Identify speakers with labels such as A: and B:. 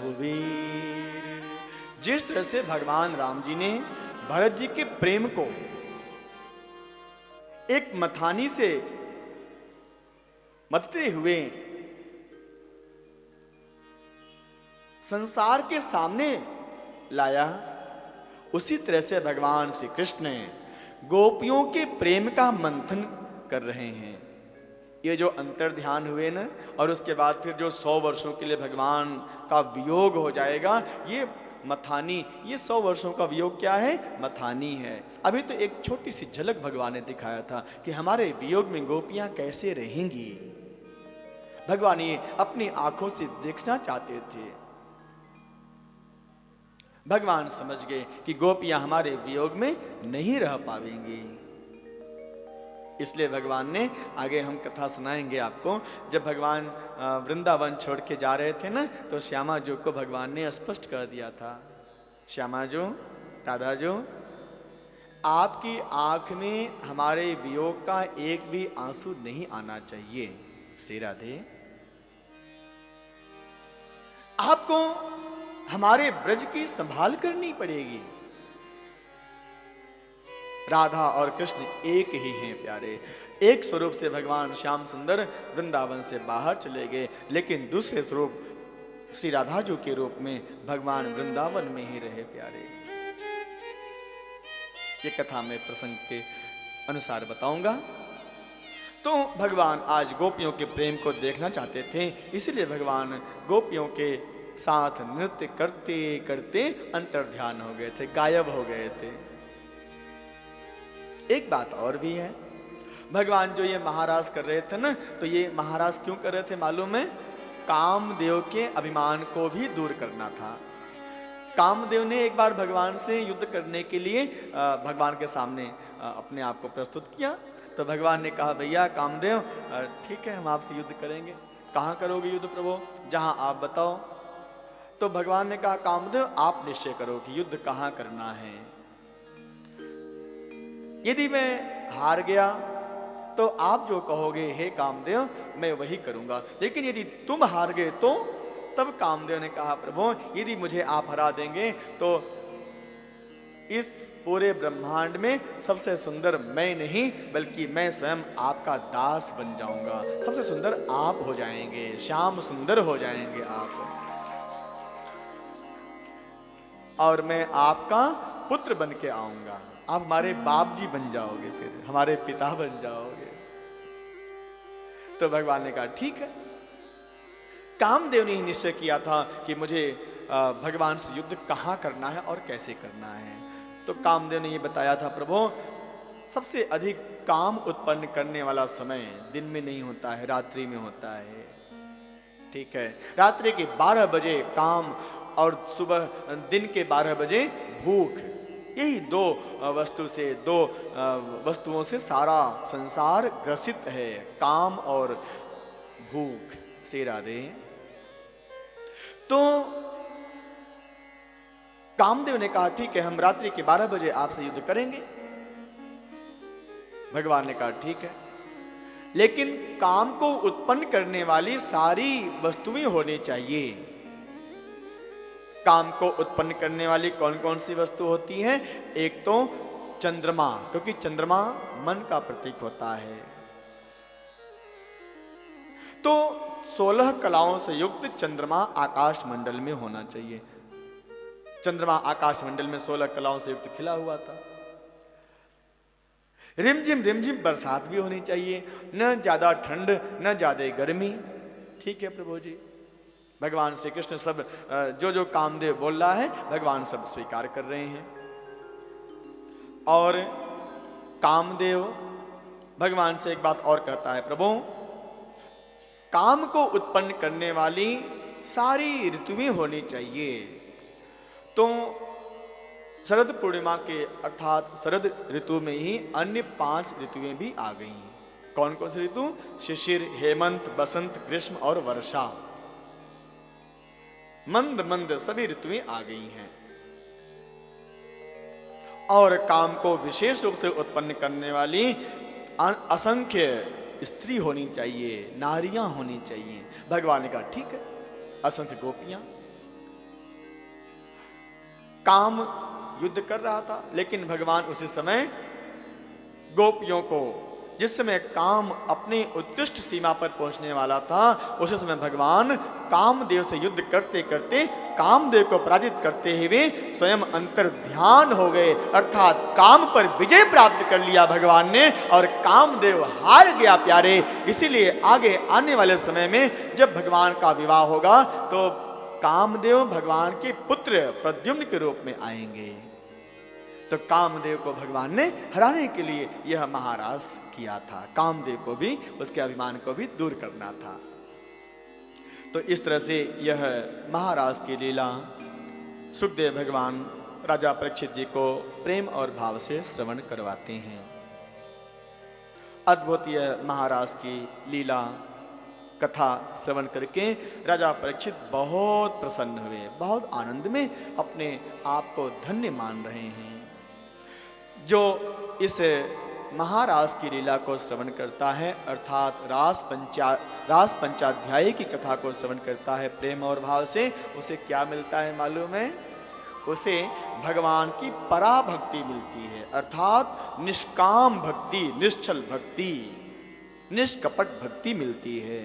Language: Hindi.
A: रघुवीर। जिस तरह से भगवान राम जी ने भरत जी के प्रेम को एक मथानी से मथते हुए संसार के सामने लाया, उसी तरह से भगवान श्री कृष्ण गोपियों के प्रेम का मंथन कर रहे हैं। ये जो अंतर ध्यान हुए ना, और उसके बाद फिर जो 100 वर्षों के लिए भगवान का वियोग हो जाएगा, ये मथानी, ये 100 वर्षों का वियोग क्या है? मथानी है। अभी तो एक छोटी सी झलक भगवान ने दिखाया था कि हमारे वियोग में गोपियां कैसे रहेंगी। भगवान ये अपनी आंखों से देखना चाहते थे। भगवान समझ गए कि गोपियां हमारे वियोग में नहीं रह पाएंगी, इसलिए भगवान ने, आगे हम कथा सुनाएंगे आपको, जब भगवान वृंदावन छोड़ के जा रहे थे ना, तो श्यामा जो को भगवान ने स्पष्ट कर दिया था, श्यामा जो, राधा जो, आपकी आंख में हमारे वियोग का एक भी आंसू नहीं आना चाहिए। श्री राधे, आपको हमारे ब्रज की संभाल करनी पड़ेगी। राधा और कृष्ण एक ही हैं प्यारे। एक स्वरूप से भगवान श्याम सुंदर वृंदावन से बाहर चले गए, लेकिन दूसरे स्वरूप श्री राधा जी के रूप में भगवान वृंदावन में ही रहे प्यारे। ये कथा मैं प्रसंग के अनुसार बताऊंगा। तो भगवान आज गोपियों के प्रेम को देखना चाहते थे, इसलिए भगवान गोपियों के साथ नृत्य करते करते अंतर ध्यान हो गए थे, गायब हो गए थे। एक बात और भी है, भगवान जो ये महाराज कर रहे थे ना, तो ये महाराज क्यों कर रहे थे मालूम है? कामदेव के अभिमान को भी दूर करना था। कामदेव ने एक बार भगवान से युद्ध करने के लिए भगवान के सामने अपने आप को प्रस्तुत किया, तो भगवान ने कहा, भैया कामदेव ठीक है, हम आपसे युद्ध करेंगे। कहाँ करोगे युद्ध प्रभु? जहां आप बताओ। तो भगवान ने कहा, कामदेव आप निश्चय करो कि युद्ध कहाँ करना है। यदि मैं हार गया तो आप जो कहोगे हे कामदेव मैं वही करूंगा, लेकिन यदि तुम हार गए तो? तब कामदेव ने कहा, प्रभु यदि मुझे आप हरा देंगे तो इस पूरे ब्रह्मांड में सबसे सुंदर मैं नहीं बल्कि मैं स्वयं आपका दास बन जाऊंगा। सबसे सुंदर आप हो जाएंगे, श्याम सुंदर हो जाएंगे आप, और मैं आपका पुत्र बन के आऊंगा। आप हमारे बाप जी बन जाओगे, फिर हमारे पिता बन जाओगे। तो भगवान ने कहा ठीक है। कामदेव ने ही निश्चय किया था कि मुझे भगवान से युद्ध कहाँ करना है और कैसे करना है। तो कामदेव ने ये बताया था, प्रभु सबसे अधिक काम उत्पन्न करने वाला समय दिन में नहीं होता है, रात्रि में होता है। ठीक है, रात्रि के 12 बजे काम और सुबह दिन के 12 बजे भूख, यही दो वस्तुओं से सारा संसार ग्रसित है, काम और भूख। श्री राधे। तो कामदेव ने कहा ठीक है, हम रात्रि के 12 बजे आपसे युद्ध करेंगे। भगवान ने कहा ठीक है, लेकिन काम को उत्पन्न करने वाली सारी वस्तुएं होनी चाहिए। काम को उत्पन्न करने वाली कौन कौन सी वस्तु होती हैं? एक तो चंद्रमा, क्योंकि चंद्रमा मन का प्रतीक होता है। तो 16 कलाओं से युक्त चंद्रमा आकाश मंडल में होना चाहिए। चंद्रमा आकाश मंडल में 16 कलाओं से युक्त खिला हुआ था। रिमझिम बरसात भी होनी चाहिए, न ज्यादा ठंड न ज्यादा गर्मी। ठीक है प्रभु जी। भगवान श्री कृष्ण सब जो कामदेव बोल रहा है भगवान सब स्वीकार कर रहे हैं। और कामदेव भगवान से एक बात और कहता है, प्रभु काम को उत्पन्न करने वाली सारी ऋतुएं होनी चाहिए। तो शरद पूर्णिमा के अर्थात शरद ऋतु में ही अन्य 5 ऋतुएं भी आ गई हैं। कौन कौन सी ऋतु? शिशिर, हेमंत, बसंत, ग्रीष्म और वर्षा। मंद मंद सभी ऋतुएं आ गई हैं। और काम को विशेष रूप से उत्पन्न करने वाली असंख्य स्त्री होनी चाहिए, नारियां होनी चाहिए। भगवान ने कहा ठीक है, असंख्य गोपियां। काम युद्ध कर रहा था, लेकिन भगवान उसी समय गोपियों को, जिस समय काम अपने उत्कृष्ट सीमा पर पहुंचने वाला था, उसी समय भगवान कामदेव से युद्ध करते करते कामदेव को पराजित करते हुए स्वयं अंतर ध्यान हो गए, अर्थात काम पर विजय प्राप्त कर लिया भगवान ने और कामदेव हार गया प्यारे। इसीलिए आगे आने वाले समय में जब भगवान का विवाह होगा तो कामदेव भगवान के पुत्र प्रद्युम्न के रूप में आएंगे। तो कामदेव को भगवान ने हराने के लिए यह महारास किया था, कामदेव को भी, उसके अभिमान को भी दूर करना था। तो इस तरह से यह महारास की लीला सुखदेव भगवान राजा परीक्षित जी को प्रेम और भाव से श्रवण करवाते हैं। अद्भुत यह महारास की लीला कथा श्रवण करके राजा परीक्षित बहुत प्रसन्न हुए, बहुत आनंद में अपने आप को धन्य मान रहे हैं। जो इस महारास की लीला को श्रवण करता है, अर्थात रास पंचाध्याय की कथा को श्रवण करता है प्रेम और भाव से, उसे क्या मिलता है मालूम है? उसे भगवान की पराभक्ति मिलती है, अर्थात निष्काम भक्ति, निश्चल भक्ति, निष्कपट भक्ति मिलती है।